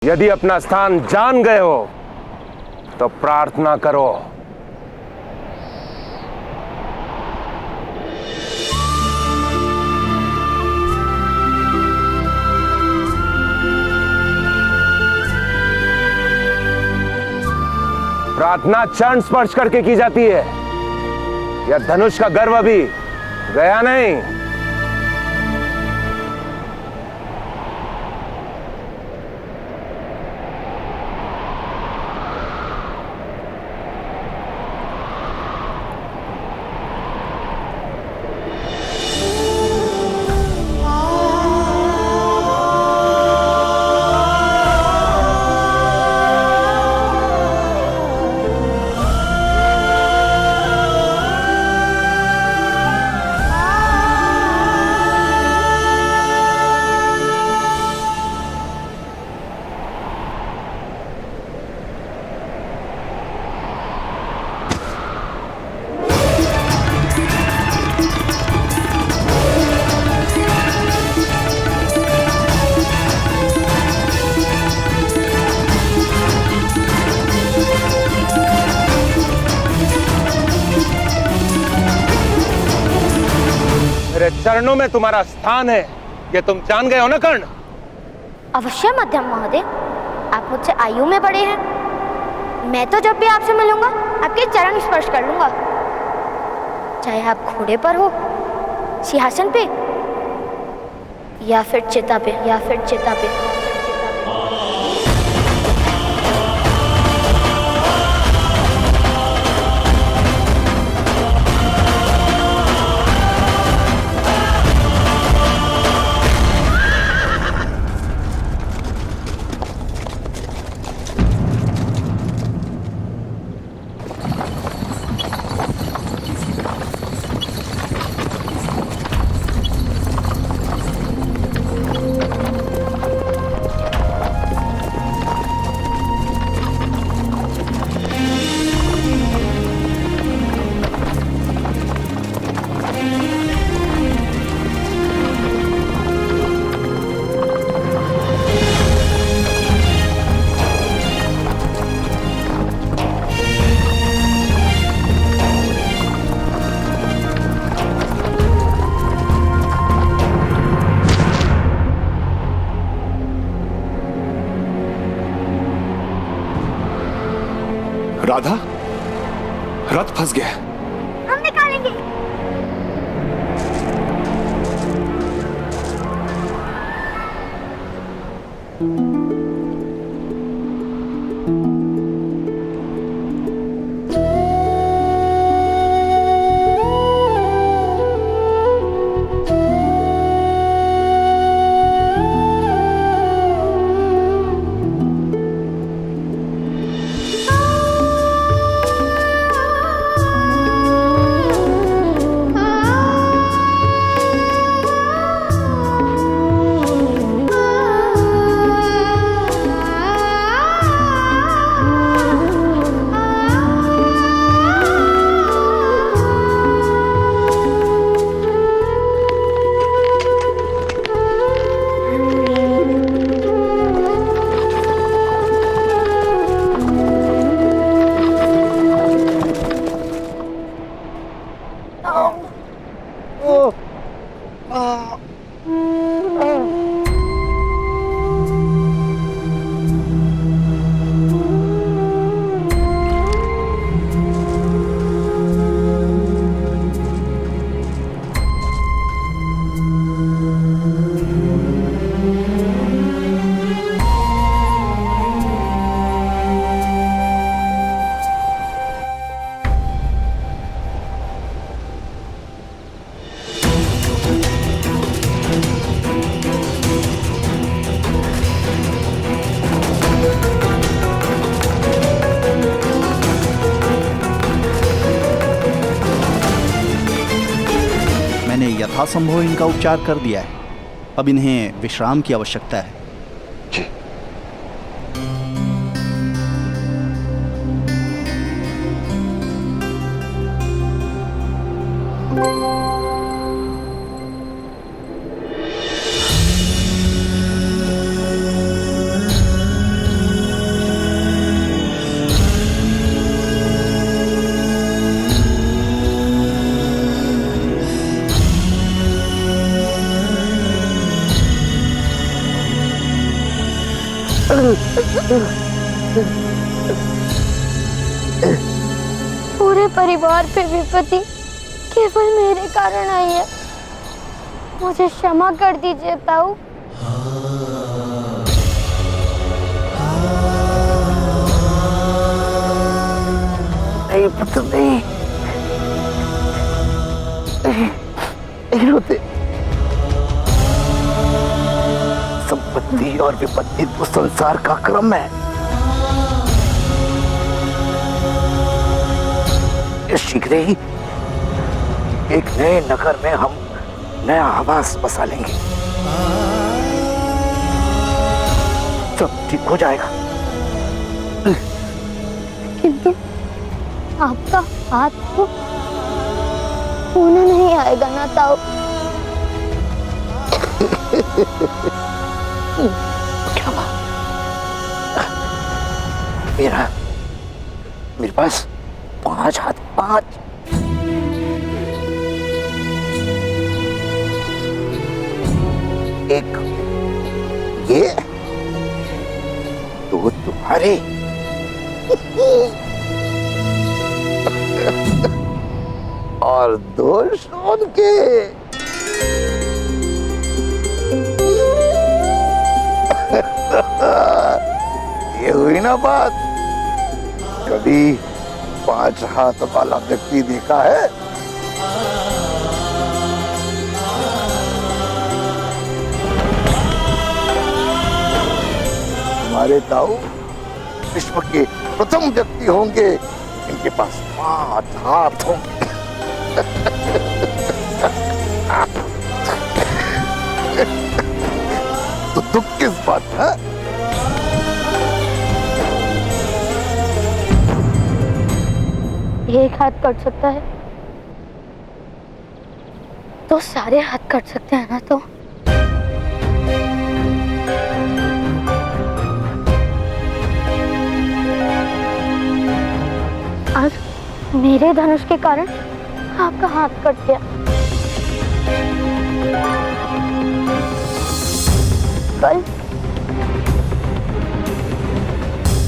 यदि अपना स्थान जान गए हो तो प्रार्थना करो। प्रार्थना चरण स्पर्श करके की जाती है। यह धनुष का गर्व अभी गया नहीं। मेरे चरणों में तुम्हारा स्थान है, ये तुम जान गए हो ना कर्ण? अवश्य मध्यम महोदय, आप मुझसे आयु में बड़े हैं। मैं तो जब भी आपसे मिलूंगा आपके चरण स्पर्श कर लूंगा, चाहे आप घोड़े पर हो, सिंहासन पे या फिर चिता पे। राधा, रथ फंस गया। हम निकालेंगे। यथासंभव इनका उपचार कर दिया है। अब इन्हें विश्राम की आवश्यकता है। जी। पूरे परिवार पे विपत्ति केवल मेरे कारण आई है। मुझे क्षमा कर दीजिए ताऊ। नहीं पुत्र नहीं, नहीं रोते। संपत्ति और विपत्ति तो संसार का क्रम है। शीघ्र ही एक नए नगर में हम नया आवास बसा लेंगे। सब ठीक हो जाएगा। किंतु आपका हाथ तो होना नहीं आएगा ना ताऊ। क्या बात? मेरे पास 5 हाथ, 5। एक ये, 2 तुम्हारे, और 2 शोन के। ये हुई ना बात। कभी 5 हाथ वाला व्यक्ति देखा है? हमारे ताऊ विश्व के प्रथम व्यक्ति होंगे, इनके पास 5 हाथ होंगे। तो दुख किस बात है? एक हाथ कट सकता है तो सारे हाथ कट सकते हैं ना। तो आज मेरे धनुष के कारण आपका हाथ कट गया।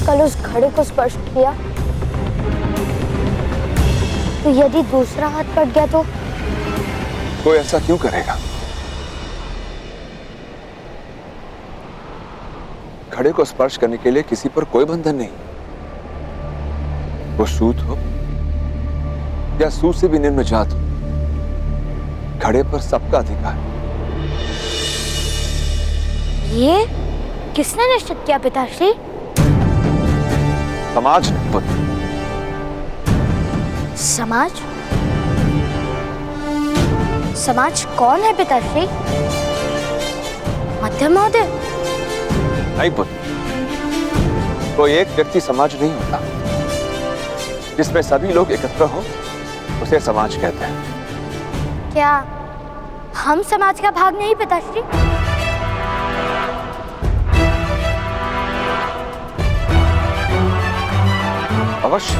कल उस घड़े को स्पर्श किया तो यदि दूसरा हाथ कट गया तो कोई ऐसा क्यों करेगा? घड़े को स्पर्श करने के लिए किसी पर कोई बंधन नहीं। वो सूत हो या सूत से भी निम्न जात हो, घड़े पर सबका अधिकार। ये किसने निश्चित किया पिताश्री? समाज ने पुत्र। समाज? समाज कौन है पिताश्री? मध्यम महोदय? नहीं पुत्र, कोई एक व्यक्ति समाज नहीं होता। जिसमें सभी लोग एकत्र हो उसे समाज कहते हैं। क्या हम समाज का भाग नहीं पिताश्री? अवश्य,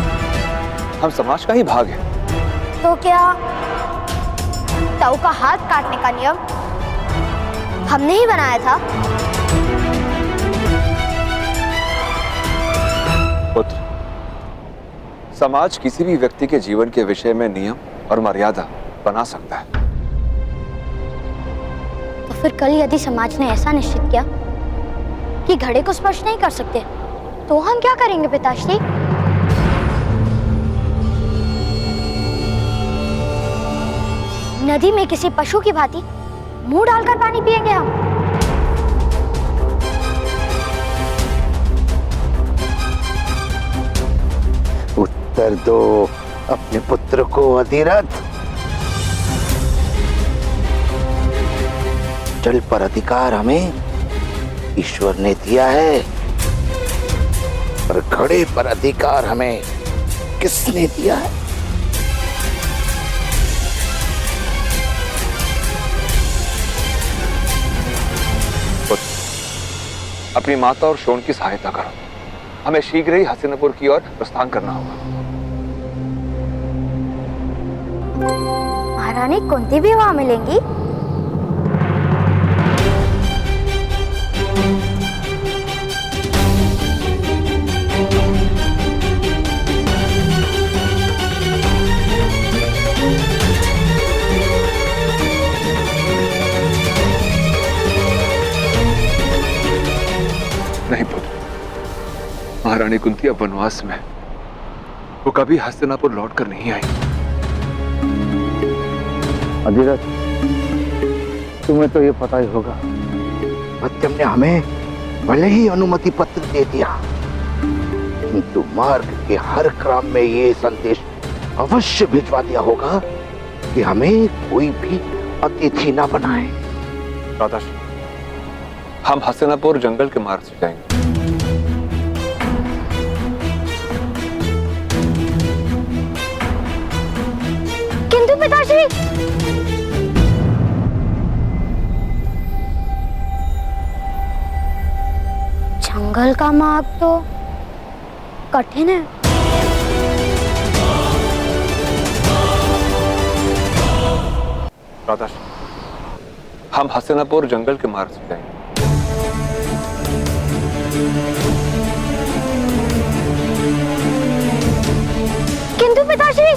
हम समाज का ही भाग है। तो क्या ताऊ का हाथ काटने का नियम हमने ही बनाया था? पुत्र, समाज किसी भी व्यक्ति के जीवन के विषय में नियम और मर्यादा बना सकता है। तो फिर कल यदि समाज ने ऐसा निश्चित किया कि घड़े को स्पर्श नहीं कर सकते, तो हम क्या करेंगे पिताश्री? नदी में किसी पशु की भांति मुंह डालकर पानी पिएंगे हम? उत्तर दो अपने पुत्र को अधिरथ। जल पर अधिकार हमें ईश्वर ने दिया है, पर घड़े पर अधिकार हमें किसने दिया है? अपनी माता और शोण की सहायता करो। हमें शीघ्र ही हस्तिनापुर की ओर प्रस्थान करना होगा। महारानी कुंती भी वहां मिलेंगी? महारानी कुंती अब वनवास में, वो कभी हस्तिनापुर लौट कर नहीं आई। अधिरथ, तुम्हें तो ये पता ही होगा, मध्यम ने हमें भले ही अनुमति पत्र दे दिया, किंतु मार्ग के हर क्रम में ये संदेश अवश्य भिजवा दिया होगा कि हमें कोई भी अतिथि न बनाए। दादाश्री, हम हस्तिनापुर जंगल के मार्ग से जाएंगे। किंतु पिताश्री, जंगल का मार्ग तो कठिन है। दादाश्री, हम हस्तिनापुर जंगल के मार्ग से जाएंगे। किंतु पिताश्री,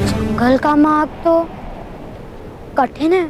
जंगल का मार्ग तो कठिन है।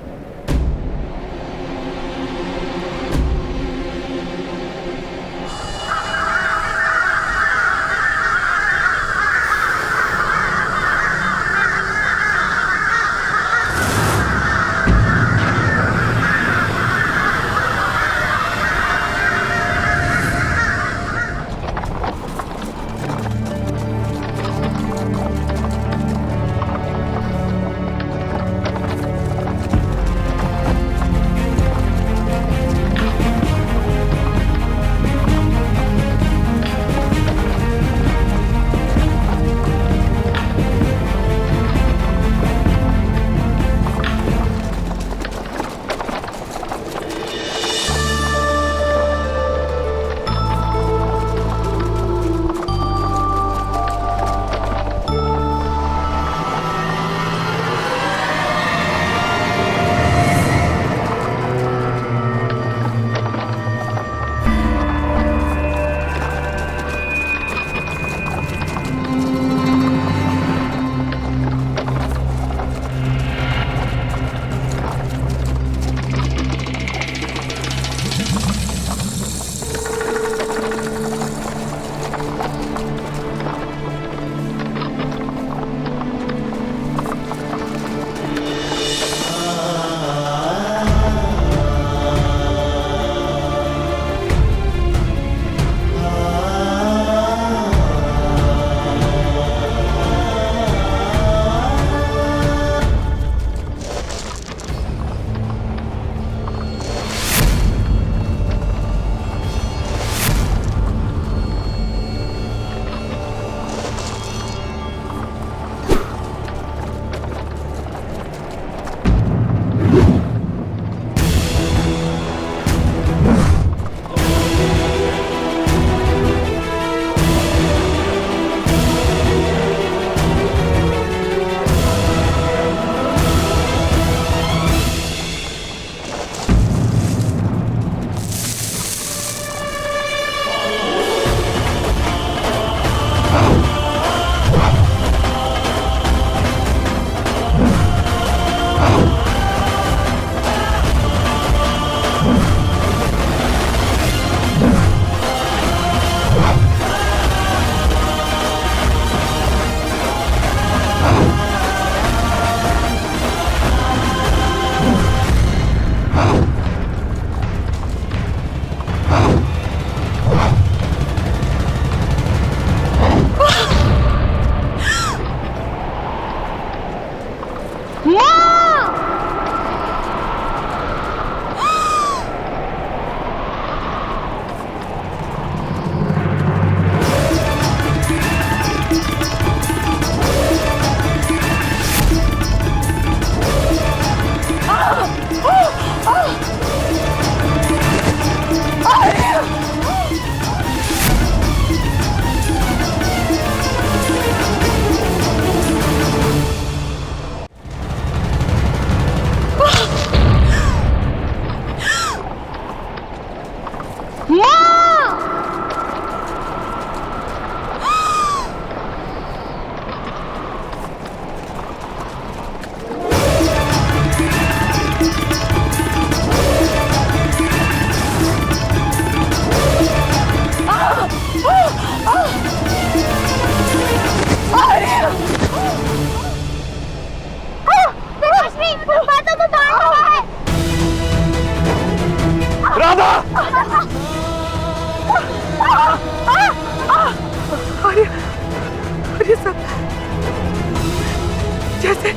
जैसे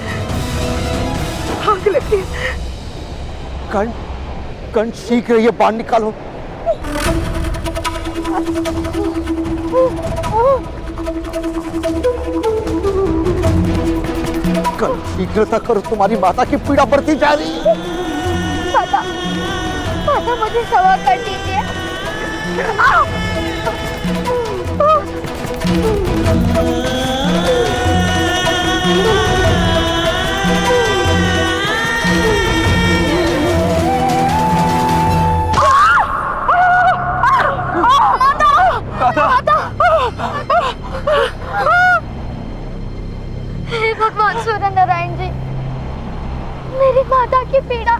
आग लगी है। कंठ शीघ्र ये बाण निकालो। कंठ शीघ्रता करो, तुम्हारी माता की पीड़ा बढ़ती जा रही है। माता, माता मुझे क्षमा कर दीजिए। हे भगवान सूर्य नारायण जी, मेरी माता की पीड़ा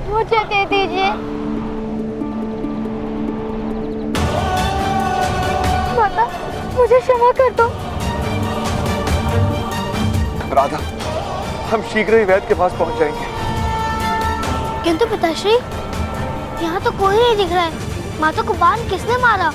मुझे दे दीजिए। माता, मुझे क्षमा कर दो। राधा, हम शीघ्र ही वैद्य के पास पहुंच जाएंगे। किंतु पिताश्री, यहाँ तो कोई नहीं दिख रहा है। माता को बाण किसने मारा?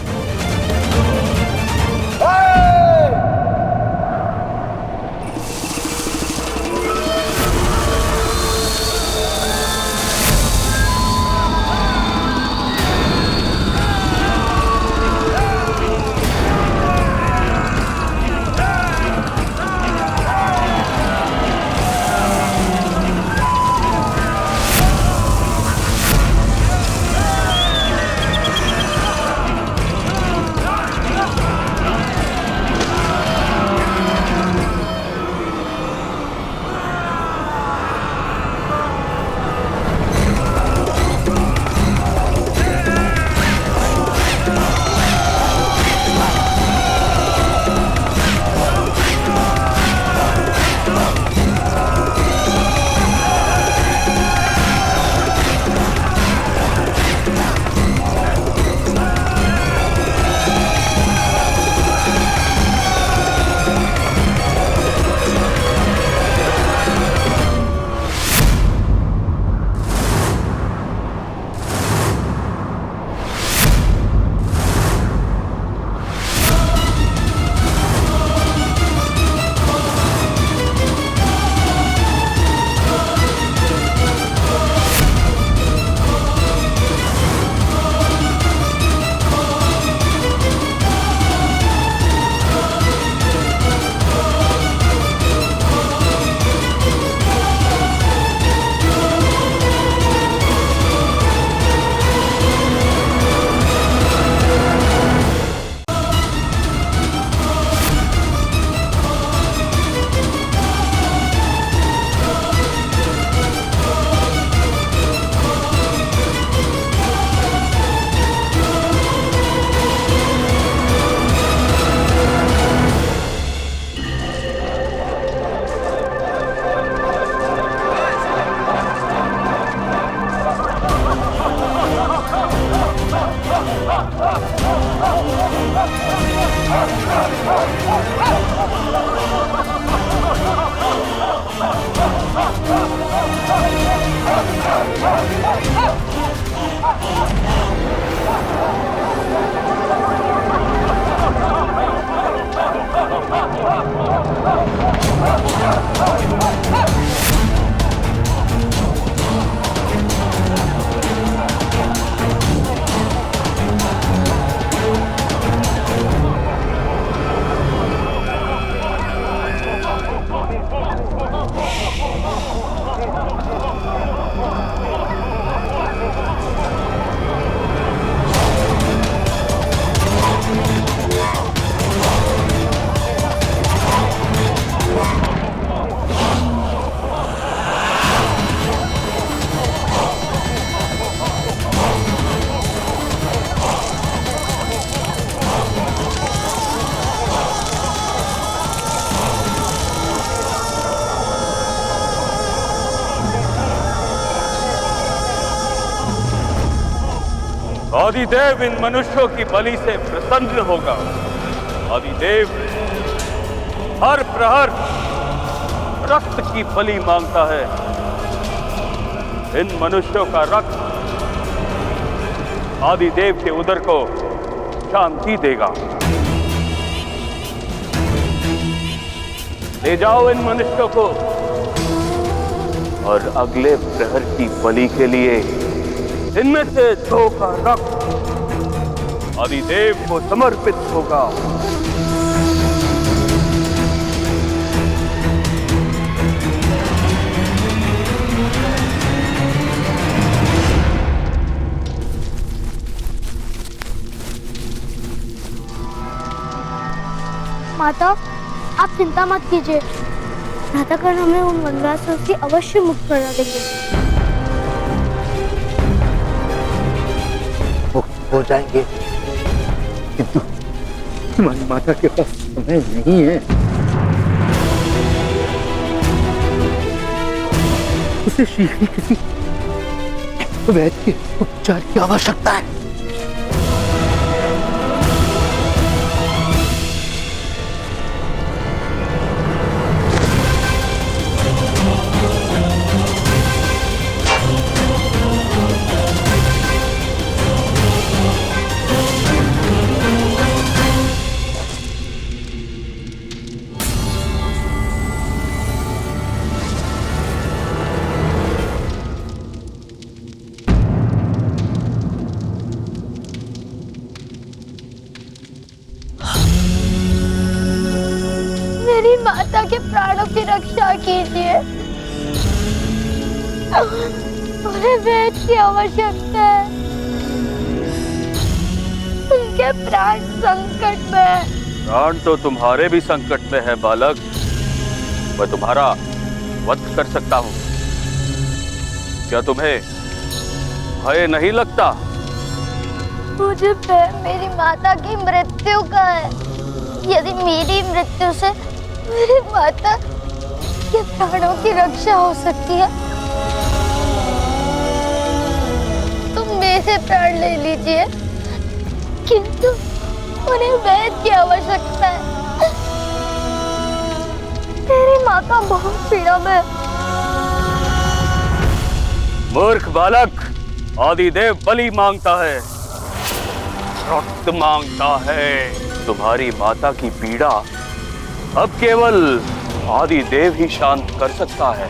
आदिदेव इन मनुष्यों की बलि से प्रसन्न होगा। आदिदेव हर प्रहर रक्त की बलि मांगता है। इन मनुष्यों का रक्त आदिदेव के उदर को शांति देगा। ले जाओ इन मनुष्यों को और अगले प्रहर की बलि के लिए इनमें से 2 का रक्त आदिदेव को समर्पित होगा। माता, आप चिंता मत कीजिए, नाथाकर्ण हमें उन वनवासियों से अवश्य मुक्त करा देंगे। मुक्त हो जाएंगे, किंतु तुम्हारी माता के पास समय नहीं है। उसे शीघ्र किसी वैद्य के उपचार की आवश्यकता है। मेरी माता के प्राणों की रक्षा कीजिए, उन्हें वैद्य की आवश्यकता है, उनके प्राण संकट में है। प्राण तो तुम्हारे भी संकट में है बालक। मैं तुम्हारा वध कर सकता हूँ। क्या तुम्हें भय नहीं लगता? मुझे भय मेरी माता की मृत्यु का है। यदि मेरी मृत्यु से मेरी माता के प्राणों की रक्षा हो सकती है तो मेरे प्राण ले लीजिए, किंतु उन्हें वैद्य की आवश्यकता है। मेरी माता बहुत पीड़ा में। मूर्ख बालक, आदिदेव बलि मांगता है, रक्त मांगता है। तुम्हारी माता की पीड़ा अब केवल आदिदेव ही शांत कर सकता है।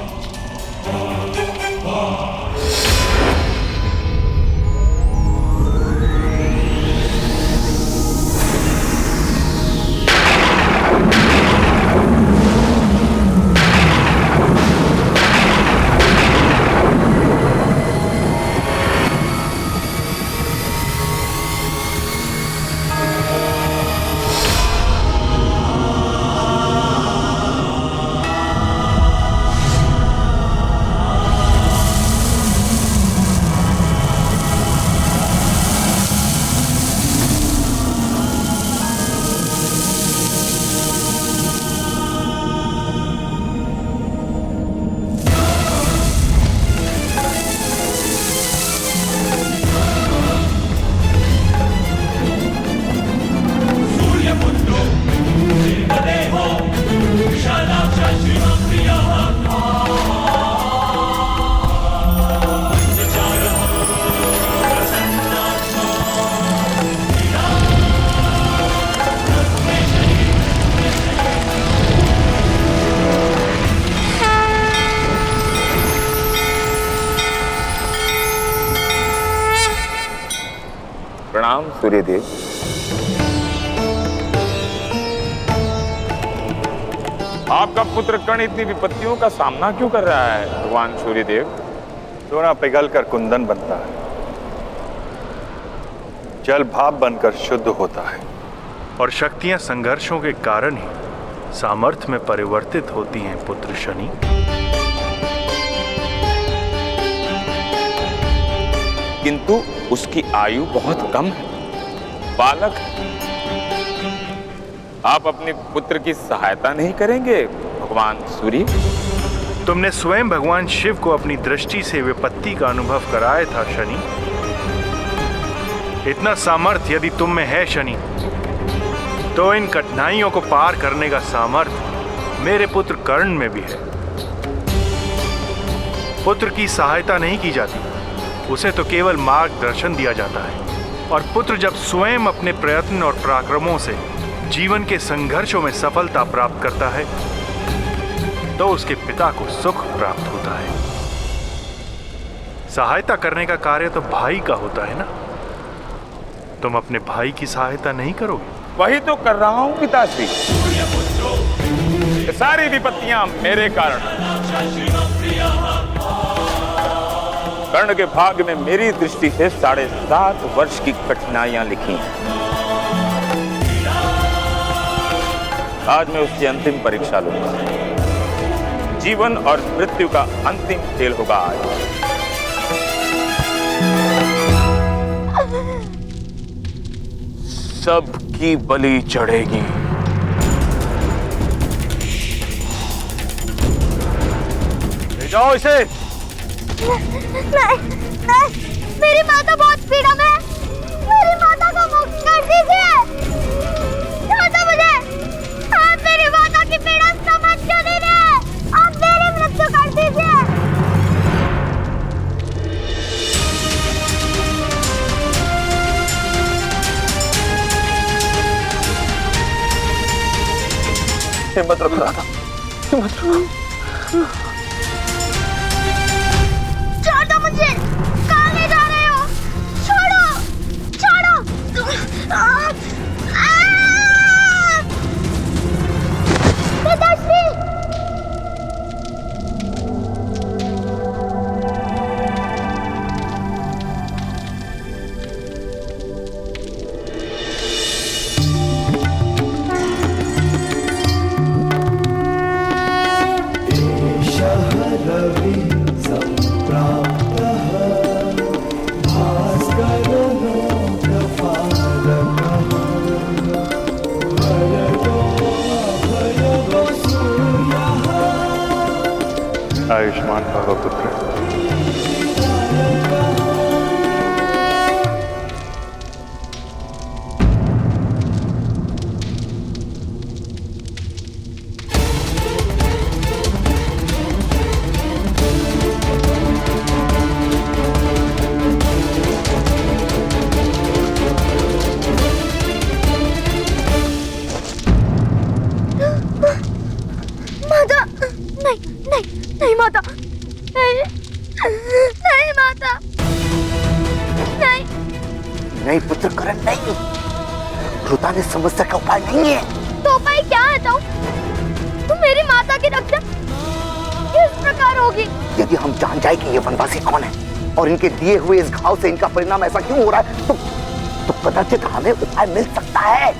प्रणाम सूर्यदेव। आपका पुत्र कर्ण इतनी विपत्तियों का सामना क्यों कर रहा है भगवान सूर्यदेव? सोना पिघल कर कुंदन बनता है, जल भाप बनकर शुद्ध होता है, और शक्तियां संघर्षों के कारण ही सामर्थ्य में परिवर्तित होती हैं पुत्र शनि। किंतु उसकी आयु बहुत कम है, बालक। आप अपने पुत्र की सहायता नहीं करेंगे भगवान सूर्य? तुमने स्वयं भगवान शिव को अपनी दृष्टि से विपत्ति का अनुभव कराया था शनि। इतना सामर्थ्य यदि तुम में है शनि, तो इन कठिनाइयों को पार करने का सामर्थ्य मेरे पुत्र कर्ण में भी है। पुत्र की सहायता नहीं की जाती, उसे तो केवल मार्गदर्शन दिया जाता है। और पुत्र जब स्वयं अपने प्रयत्न और पराक्रमों से जीवन के संघर्षों में सफलता प्राप्त करता है, तो उसके पिता को सुख प्राप्त होता है। सहायता करने का कार्य तो भाई का होता है ना। तुम अपने भाई की सहायता नहीं करोगे? वही तो कर रहा हूं पिताश्री। ये सारी विपत्तियां मेरे कारण। कर्ण के भाग्य में मेरी दृष्टि से 7.5 वर्ष की कठिनाइयां लिखी हैं। आज मैं उसकी अंतिम परीक्षा लूंगा। जीवन और मृत्यु का अंतिम खेल होगा आज। सबकी बलि चढ़ेगी। ले जाओ इसे। नहीं, मेरी माता बहुत पीड़ा में है। मेरी माता को मुक्त कर दीजिए। छोड़ो मुझे। आप मेरी माता की पीड़ा समझ क्यों नहीं रहे? आप मेरी मृत्यु कर दीजिए। हिम्मत रखो राधा, हिम्मत रखो। छोड़ो मुझे। कहाँ ले जा रहे हो? छोड़ो, छोड़ो। पिताश्री। आयुष्मान भव पुत्र। माता, नहीं माता, नहीं माता, नहीं पुत्र करण, नहीं। रुता ने समस्या का उपाय नहीं है। तो उपाय क्या है? तो मेरी माता की रक्षा किस प्रकार होगी? यदि हम जान जाए कि ये वनवासी कौन है और इनके दिए हुए इस घाव से इनका परिणाम ऐसा क्यों हो रहा है, तो कदाचित हमें उपाय मिल सकता है।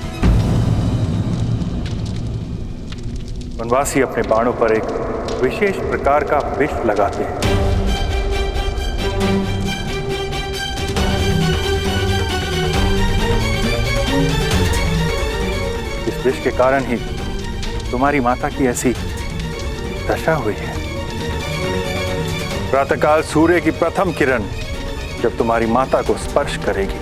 वनवासी अपने बाणों पर एक विशेष प्रकार का विष लगाते हैं। इस विष के कारण ही तुम्हारी माता की ऐसी दशा हुई है। प्रातःकाल सूर्य की प्रथम किरण जब तुम्हारी माता को स्पर्श करेगी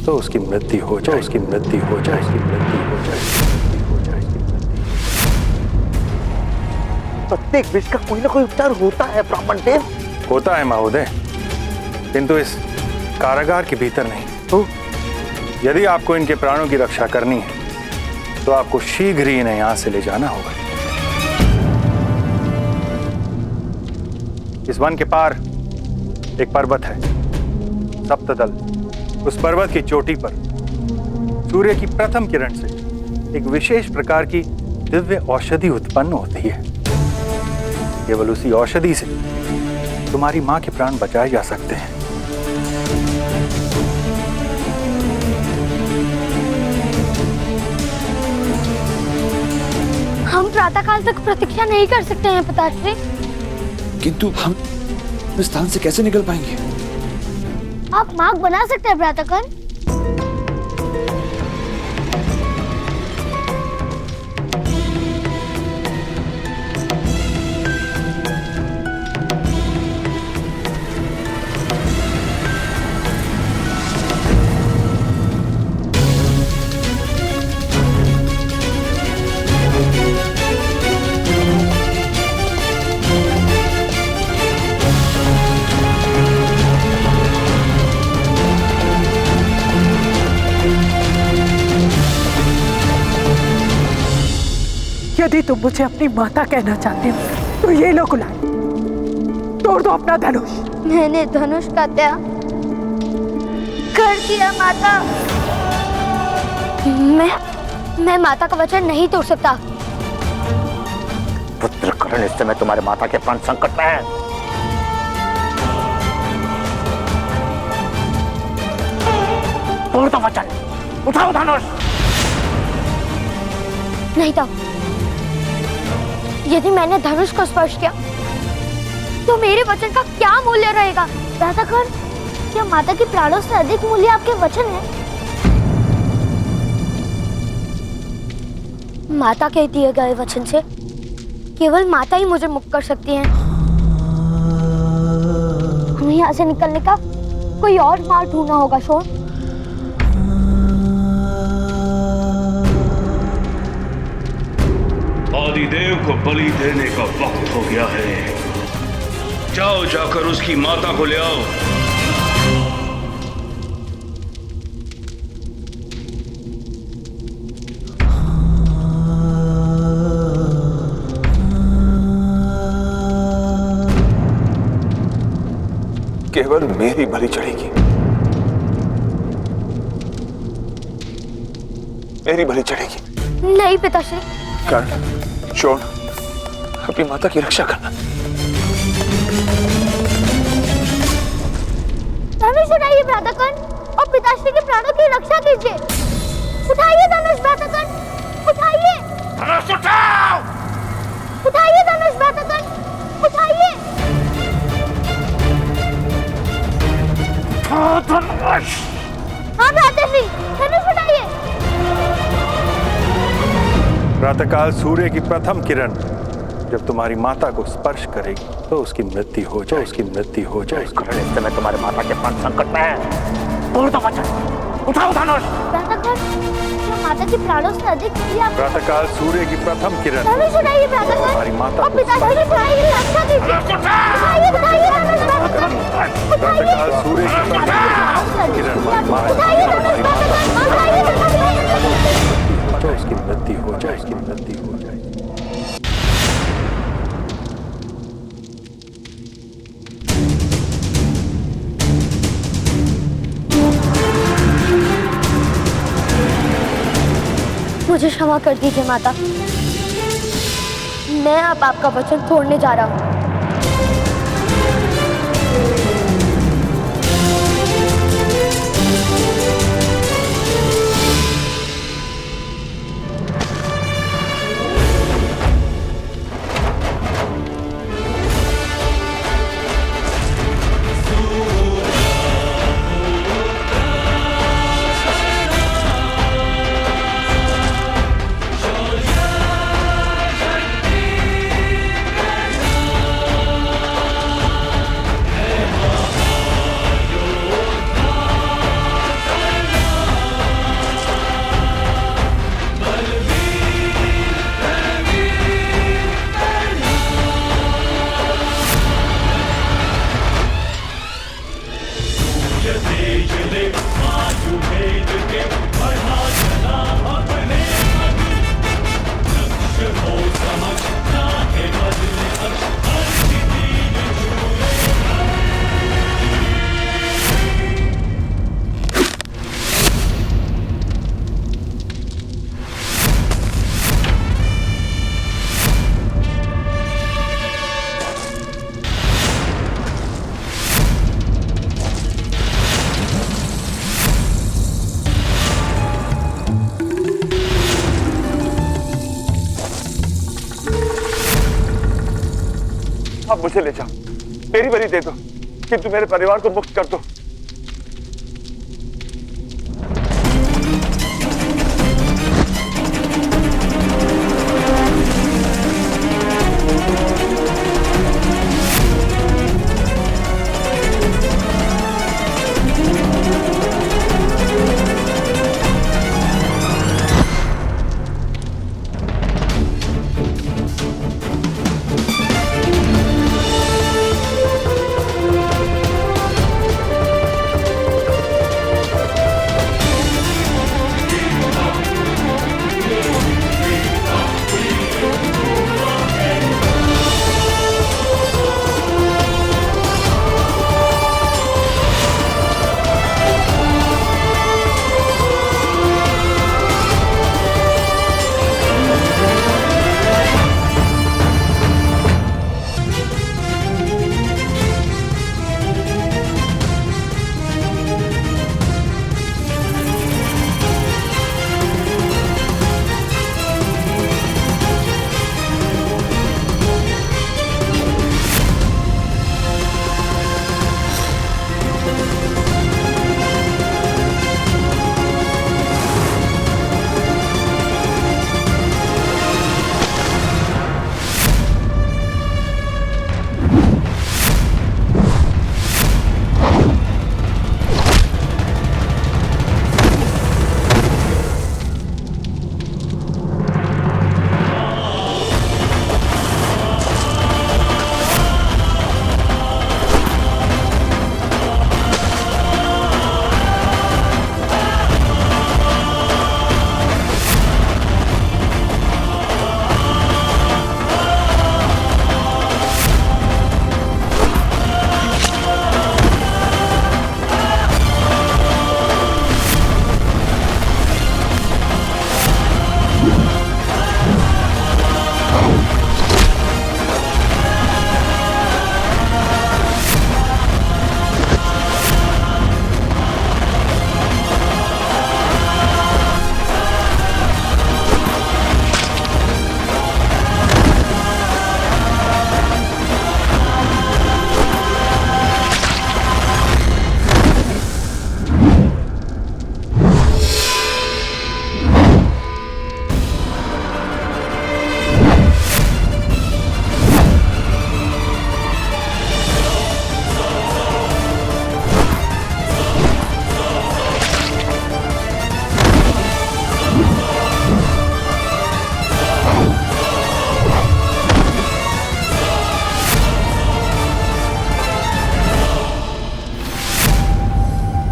तो उसकी मृत्यु हो जाए, उसकी मृत्यु हो जाए, उसकी मृत्यु हो जाए। प्रत्येक विष का कोई ना कोई उपचार होता है ब्राह्मण देव। होता है महोदय, किंतु इस कारागार के भीतर नहीं। तो यदि आपको इनके प्राणों की रक्षा करनी है तो आपको शीघ्र ही इन्हें यहां से ले जाना होगा। इस वन के पार एक पर्वत है, सप्तदल। उस पर्वत की चोटी पर सूर्य की प्रथम किरण से एक विशेष प्रकार की दिव्य औषधि उत्पन्न होती है। केवल उसी औषधि से तुम्हारी मां के प्राण बचाए जा सकते हैं। हम प्रातःकाल तक प्रतीक्षा नहीं कर सकते हैं पिताश्री। किंतु हम इस स्थान से कैसे निकल पाएंगे? आप मार्ग बना सकते हैं प्रातःकाल। तुम मुझे अपनी माता कहना चाहते हो तो ये लो गुलाल, तोड़ दो अपना धनुष। मैंने धनुष का त्याग कर दिया माता। मैं माता का वचन नहीं तोड़ सकता। पुत्र कर्ण, इस समय तुम्हारे माता के प्राण संकट में है। तोड़ दो वचन, उठाओ धनुष। नहीं तो यदि मैंने धनुष को स्पर्श किया तो मेरे वचन का क्या मूल्य रहेगा? दादा कर्ण, क्या माता के प्राणों से अधिक मूल्य आपके वचन है? माता के दिए गए वचन से केवल माता ही मुझे मुक्त कर सकती हैं। हमें यहाँ से निकलने का कोई और मार्ग ढूंढना होगा। शोर, आदिदेव को बलि देने का वक्त हो गया है। जाओ, जाकर उसकी माता को ले आओ। केवल मेरी बलि चढ़ेगी, मेरी बलि चढ़ेगी। नहीं पिताश्री। कर्ण, शोण, अपनी माता की रक्षा करना। धनुष उठाइए भ्राता कर्ण और पिताश्री के प्राणों की रक्षा कीजिए। उठाइए धनुष भ्राता कर्ण, उठाइए। धनुष उठाओ। उठाइए धनुष भ्राता कर्ण, उठाइए। धनुष। हाँ भ्राताश्री, धनुष उठाइए। प्रातःकाल सूर्य की प्रथम किरण जब तुम्हारी माता को स्पर्श करेगी तो उसकी मृत्यु हो जाए, उसकी मृत्यु हो जाए। कर्ण, इस समय तुम्हारे माता के प्राण संकट में है। तोड़ दो वचन, उठाओ धनुष। भ्राता कर्ण, क्या माता के प्राणों से अधिक प्रिय आप? प्रातःकाल सूर्य की प्रथम किरण धनुष उठाइए भ्राता कर्ण तुम्हारी माता और को पिताश्री के प्राणों की रक्षा कीजिए। उठाइए, उठाइए धनुष भ्राता कर्ण, प्रातःकाल सूर्य की प्रथम किरण उठाइए धनुष भ्राता कर्ण, उठाइए धनुष। तो उसकी मृत्यु हो जाए, उसकी मृत्यु हो जाए। मुझे क्षमा कर दीजिए माता। मैं अब आपका वचन तोड़ने जा रहा हूँ। आप मुझे ले जाओ, मेरी बलि दे दो, किंतु मेरे परिवार को मुक्त कर दो।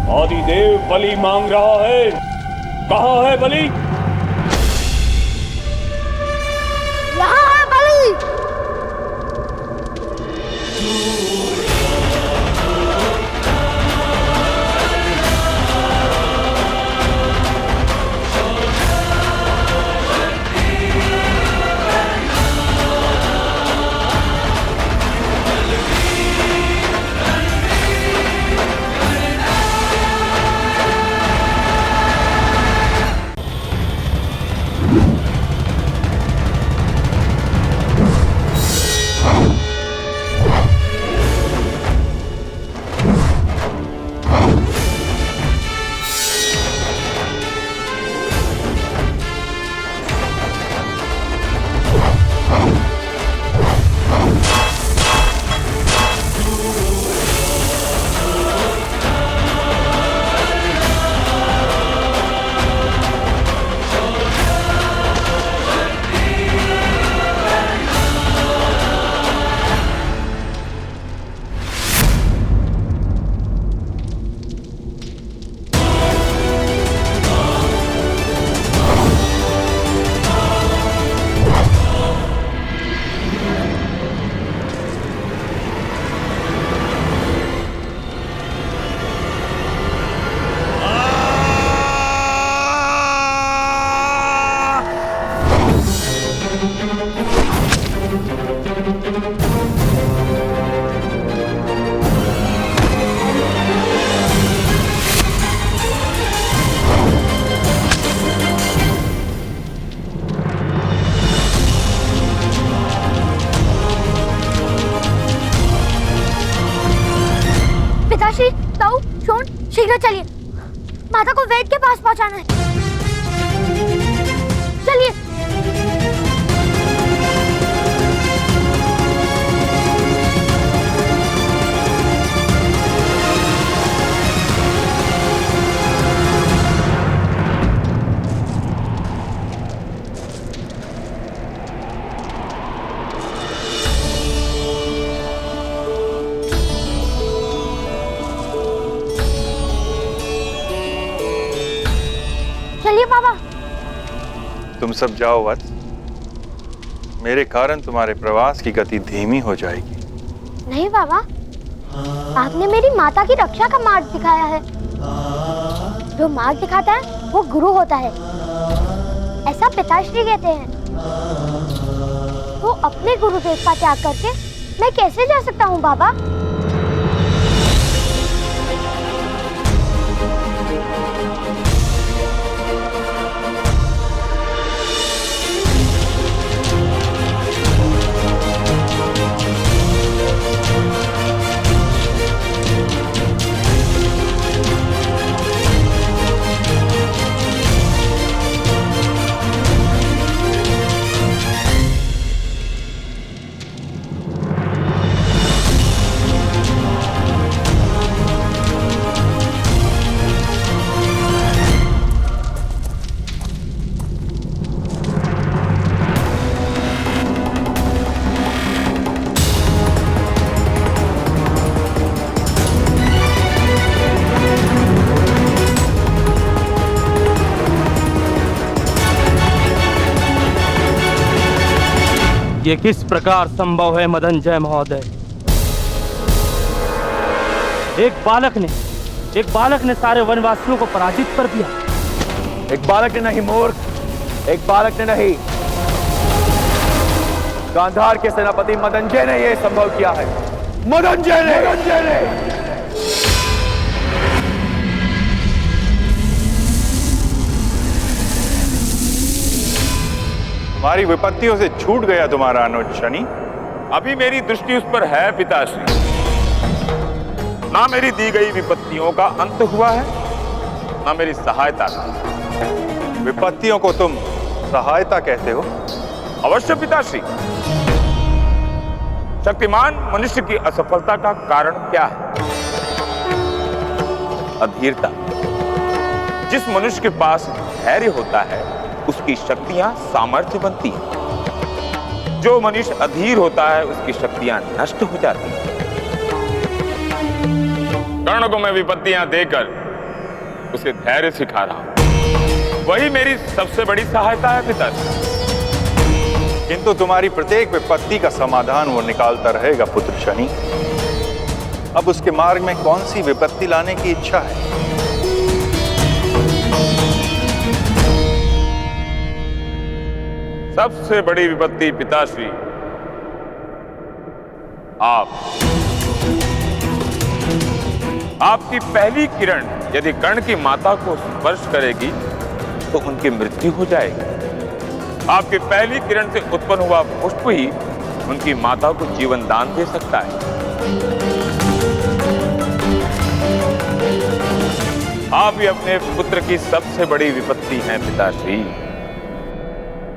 आदिदेव बलि मांग रहा है। कहाँ है बलि? यहाँ है बलि। पिताश्री, ताऊ, शोन, शीघ्र चलिए। माता को वैद्य के पास पहुंचाना है। चलिए। चलिए बाबा। तुम सब जाओ वत्स। मेरे कारण तुम्हारे प्रवास की गति धीमी हो जाएगी। नहीं बाबा, आपने मेरी माता की रक्षा का मार्ग दिखाया है। जो मार्ग दिखाता है वो गुरु होता है, ऐसा पिताश्री कहते हैं। तो अपने गुरुदेव का त्याग करके मैं कैसे जा सकता हूँ बाबा? ये किस प्रकार संभव है मदनजय महोदय? एक बालक ने सारे वनवासियों को पराजित कर दिया। एक बालक ने नहीं मूर्ख, एक बालक ने नहीं, गांधार के सेनापति मदनजय ने यह संभव किया है। मदनजय ने। तुम्हारी विपत्तियों से छूट गया तुम्हारा अनुज शनि। अभी मेरी दृष्टि उस पर है पिताश्री। ना मेरी दी गई विपत्तियों का अंत हुआ है, ना मेरी सहायता का। विपत्तियों को तुम सहायता कहते हो? अवश्य पिताश्री। शक्तिमान मनुष्य की असफलता का कारण क्या है? अधीरता। जिस मनुष्य के पास धैर्य होता है उसकी शक्तियां सामर्थ्य बनती हैं। जो मनुष्य अधीर होता है उसकी शक्तियां नष्ट हो जाती हैं। कर्ण को मैं विपत्तियां देकर उसे धैर्य सिखा रहा हूं। वही मेरी सबसे बड़ी सहायता है पिताजी। किंतु तुम्हारी प्रत्येक विपत्ति का समाधान वो निकालता रहेगा पुत्र शनि। अब उसके मार्ग में कौन सी विपत्ति लाने की इच्छा है? सबसे बड़ी विपत्ति पिताश्री आपकी पहली किरण यदि कर्ण की माता को स्पर्श करेगी तो उनकी मृत्यु हो जाएगी। आपकी पहली किरण से उत्पन्न हुआ पुष्प ही उनकी माता को जीवन दान दे सकता है। आप ही अपने पुत्र की सबसे बड़ी विपत्ति हैं पिताश्री।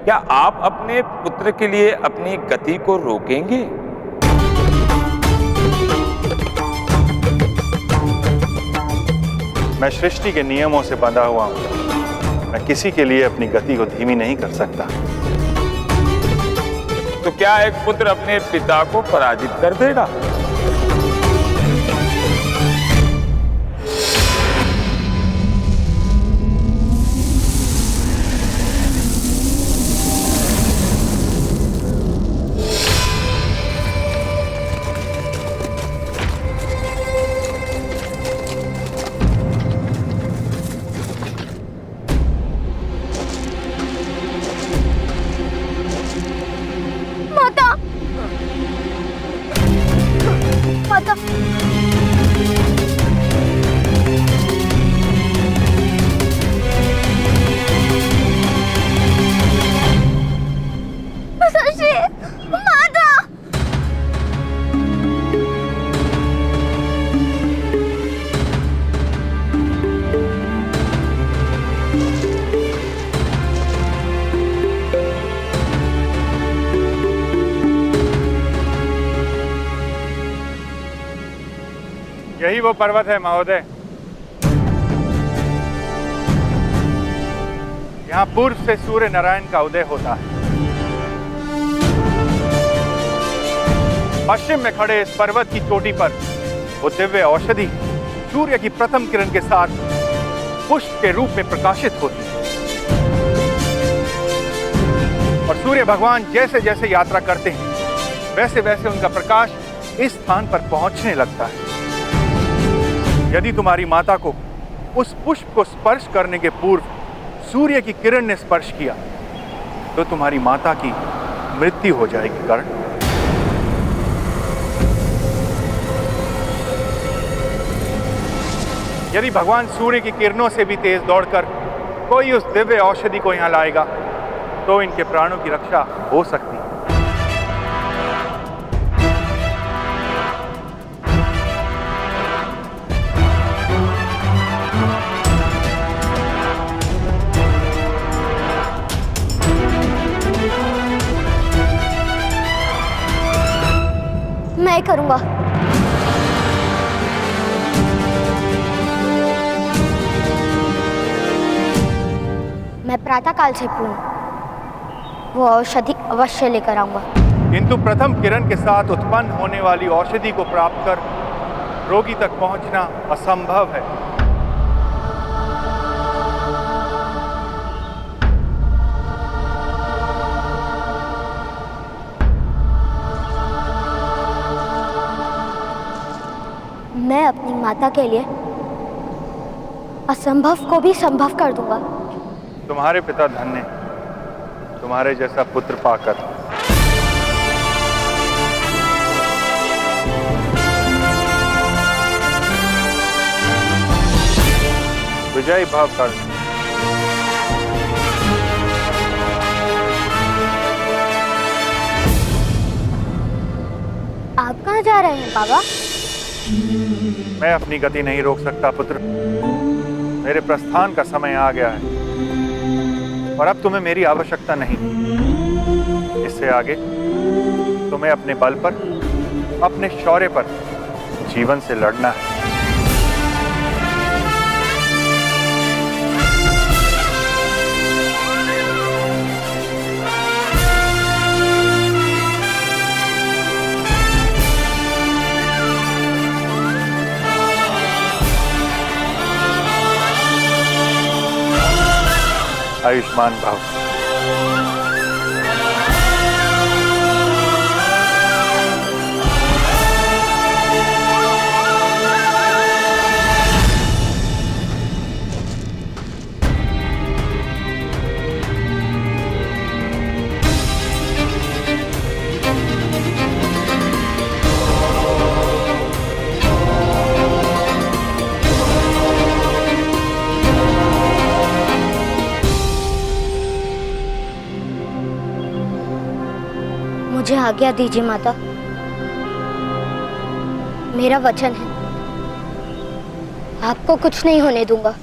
क्या आप अपने पुत्र के लिए अपनी गति को रोकेंगे? मैं सृष्टि के नियमों से बंधा हुआ हूं। मैं किसी के लिए अपनी गति को धीमी नहीं कर सकता। तो क्या एक पुत्र अपने पिता को पराजित कर देगा? यही वो पर्वत है महोदय। यहाँ पूर्व से सूर्य नारायण का उदय होता है। पश्चिम में खड़े इस पर्वत की चोटी पर वो दिव्य औषधि सूर्य की प्रथम किरण के साथ पुष्प के रूप में प्रकाशित होती है। और सूर्य भगवान जैसे जैसे यात्रा करते हैं वैसे वैसे उनका प्रकाश इस स्थान पर पहुंचने लगता है। यदि तुम्हारी माता को उस पुष्प को स्पर्श करने के पूर्व सूर्य की किरण ने स्पर्श किया तो तुम्हारी माता की मृत्यु हो जाएगी कर्ण। यदि भगवान सूर्य की किरणों से भी तेज दौड़कर कोई उस दिव्य औषधि को यहां लाएगा तो इनके प्राणों की रक्षा हो सकती है। मैं करूंगा। मैं प्रातःकाल से वो औषधि अवश्य लेकर आऊंगा। किंतु प्रथम किरण के साथ उत्पन्न होने वाली औषधि को प्राप्त कर रोगी तक पहुंचना असंभव है। मैं अपनी माता के लिए असंभव को भी संभव कर दूंगा। तुम्हारे पिता धन्य तुम्हारे जैसा पुत्र पाकर। विजयी भाव कर। आप कहाँ जा रहे हैं बाबा? मैं अपनी गति नहीं रोक सकता पुत्र। मेरे प्रस्थान का समय आ गया है और अब तुम्हें मेरी आवश्यकता नहीं। इससे आगे तुम्हें अपने बल पर, अपने शौर्य पर जीवन से लड़ना है। आयुष्मान भव। मुझे आज्ञा दीजिए माता, मेरा वचन है आपको कुछ नहीं होने दूंगा।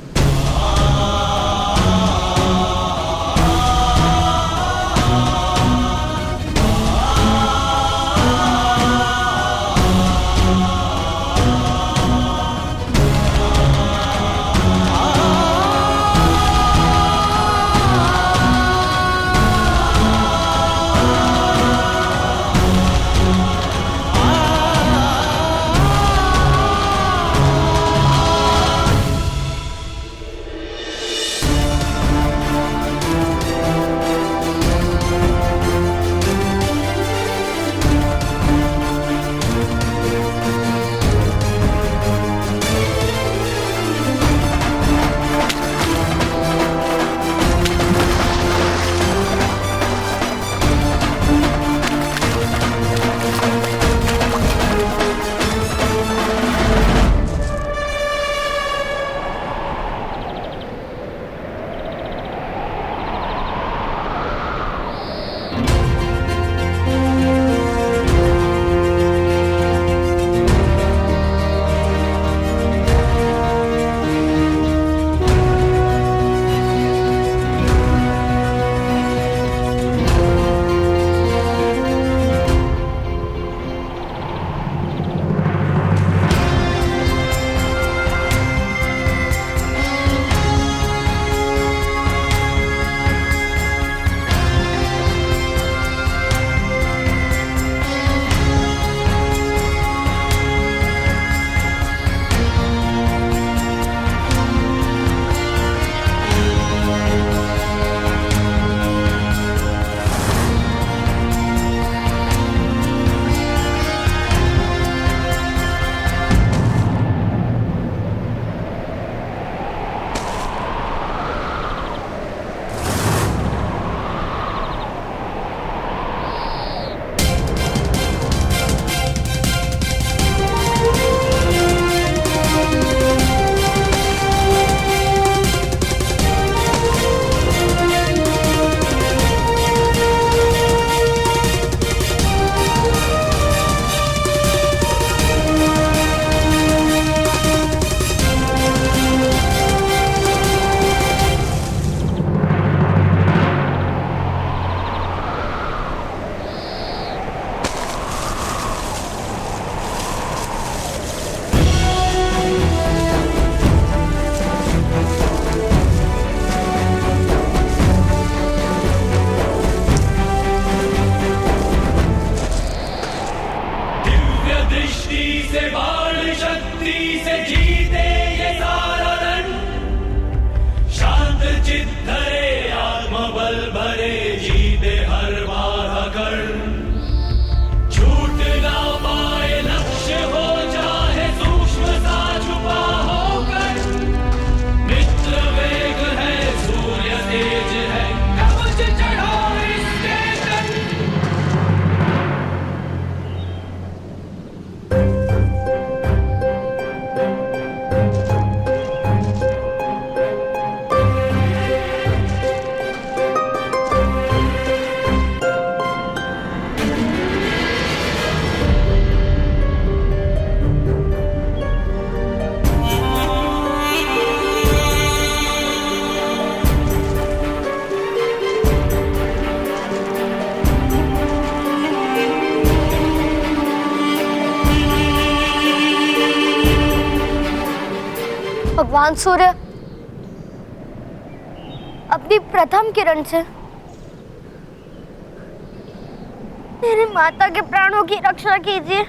भगवान सूर्य अपनी प्रथम किरण से मेरी माता के प्राणों की रक्षा कीजिए।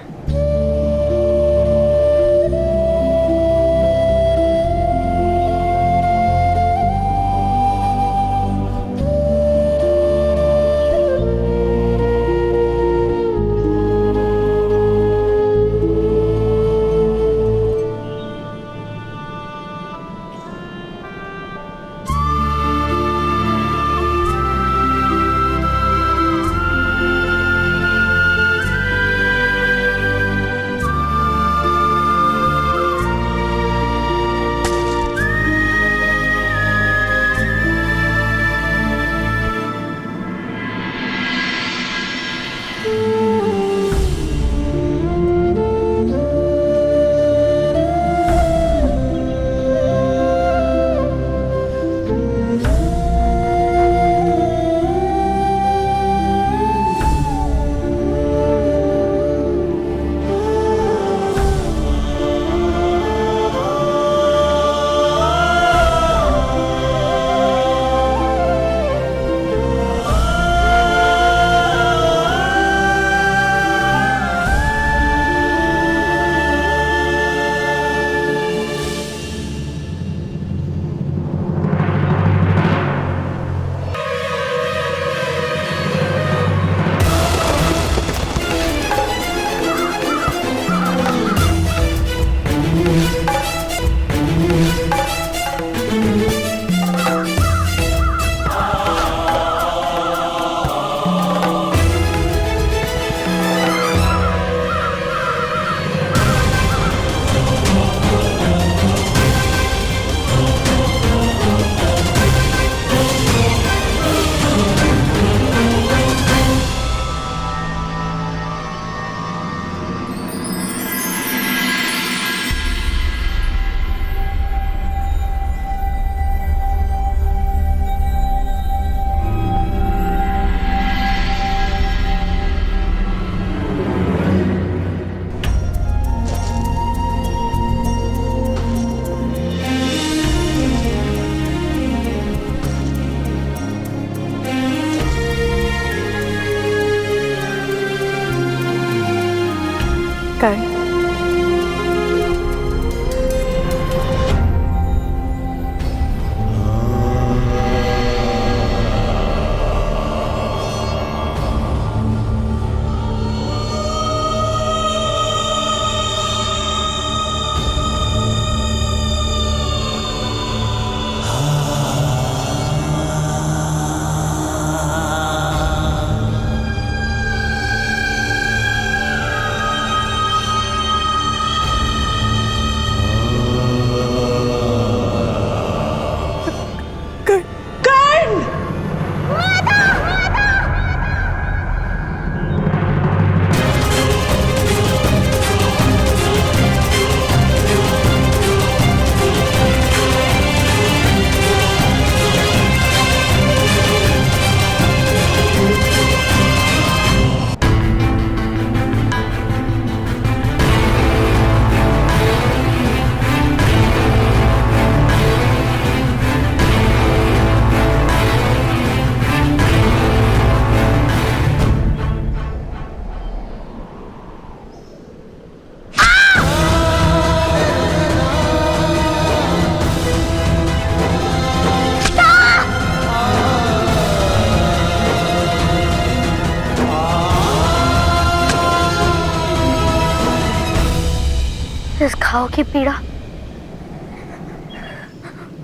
घाव की पीड़ा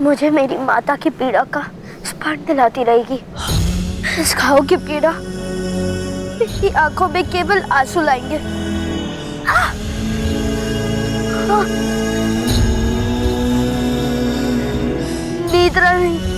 मुझे मेरी माता की पीड़ा का स्मरण दिलाती रहेगी। इस घाव की पीड़ा मेरी आंखों में केवल आंसू लाएंगे। नींद नहीं